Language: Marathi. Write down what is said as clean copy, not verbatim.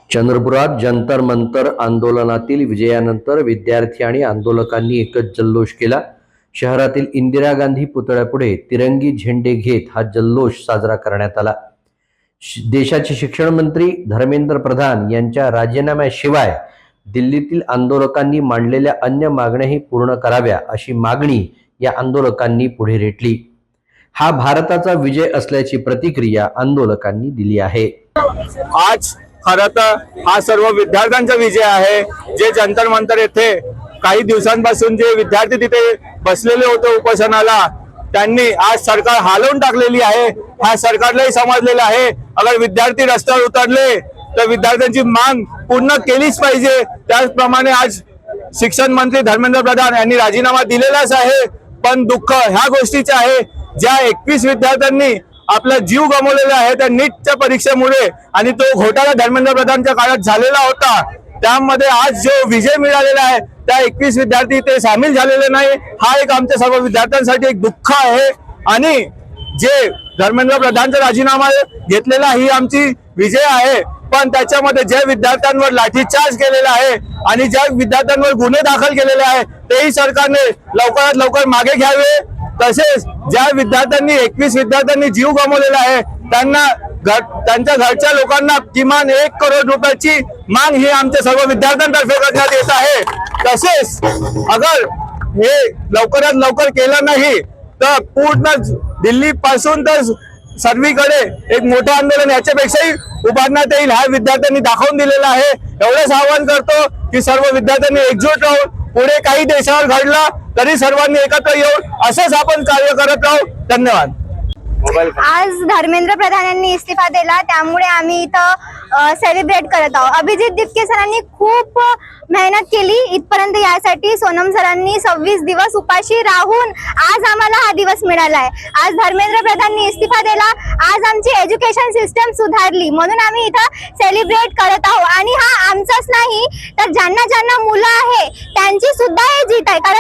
चंद्रपुरात जंतर मंतर आंदोलनातील विजयानंतर विद्यार्थी आणि आंदोलकांनी एकच जल्लोष केला। शहरातील इंदिरा गांधी पुतळ्यापुढे तिरंगी झेंडे घेत हा जल्लोष साजरा करण्यात आला। देशाचे शिक्षण मंत्री धर्मेंद्र प्रधान यांच्या राजीनाम्याशिवाय दिल्लीतील आंदोलकांनी मांडलेल्या अन्य मागण्याही पूर्ण कराव्या अशी मागणी या आंदोलकांनी पुढे रेटली। हा भारताचा विजय असल्याची प्रतिक्रिया आंदोलकांनी दिली आहे। आज खरं तर हा सर्व विद्यार्थ्यांचा विजय आहे। जे जंतर मंतर येथे काही दिवसांपासून जे विद्यार्थी तिथे बसलेले होते उपोषणाला, त्यांनी आज सरकार हालवून टाकलेली आहे। हा सरकारलाही समजलेला आहे, अगर विद्यार्थी रस्त्यावर उतरले तर विद्यार्थ्यांची मांग पूर्ण केलीच पाहिजे। त्याचप्रमाणे आज शिक्षण मंत्री धर्मेंद्र प्रधान यांनी राजीनामा दिलेलाच आहे। पण दुःख ह्या गोष्टीचे आहे, ज्या 21 विद्यार्थ्यांनी आपला जीव गमावलेला आहे त्या नीटच्या परीक्षेमुळे, आणि तो घोटाळा धर्मेंद्र प्रधानच्या काळात झालेला होता, त्यामध्ये आज जो विजय मिळालेला आहे त्या 21 विद्यार्थी ते सामील झालेले नाही। हा एक आमच्या सर्व विद्यार्थ्यांसाठी एक दुःख आहे। आणि जे धर्मेंद्र प्रधानचा राजीनामा घेतलेला ही आमची विजय आहे। पण त्याच्यामध्ये ज्या विद्यार्थ्यांवर लाठीचार्ज केलेला आहे आणि ज्या विद्यार्थ्यांवर गुन्हे दाखल केलेले आहे तेही सरकारने लवकरात लवकर मागे घ्यावे। तसेच ज्या विद्यार्थ्यांनी 21 विद्यार्थ्यांनी जीव गमावलेला आहे त्यांना त्यांच्या घरच्या लोकांना किमान 1 करोड रुपयाची मांग ही आमच्या सर्व विद्यार्थ्यांतर्फे करण्यात येत आहे। तसेच अगर हे लवकरात लवकर केलं नाही तर पूर्ण दिल्ली पासून तर सर्वीकडे एक मोठं आंदोलन याच्यापेक्षाही उभारण्यात येईल, हा विद्यार्थ्यांनी दाखवून दिलेला आहे। एवढंच आवाहन करतो की सर्व विद्यार्थ्यांनी एकजूट राहून पुढे काही देशावर घडला तरी सर्वांनी एकत्र येऊन असंच आपण कार्य करत राहू। धन्यवाद। आज धर्मेंद्र प्रधान यांनी इस्तीफा दिला, त्यामुळे आम्ही इथं सेलिब्रेट करत आहोत। अभिजित दिपके सरांनी खूप मेहनत केली इथपर्यंत यासाठी। सोनम सरांनी 26 दिवस उपाशी राहून आज आम्हाला हा दिवस मिळाला आहे। आज धर्मेंद्र प्रधाननी इस्तीफा दिला, आज आमची एज्युकेशन सिस्टम सुधारली, म्हणून आम्ही इथं सेलिब्रेट करत आहोत। आणि हा आमचाच नाही तर ज्यांना ज्यांना मुलं आहे त्यांची सुद्धा हे जीत आहे, कारण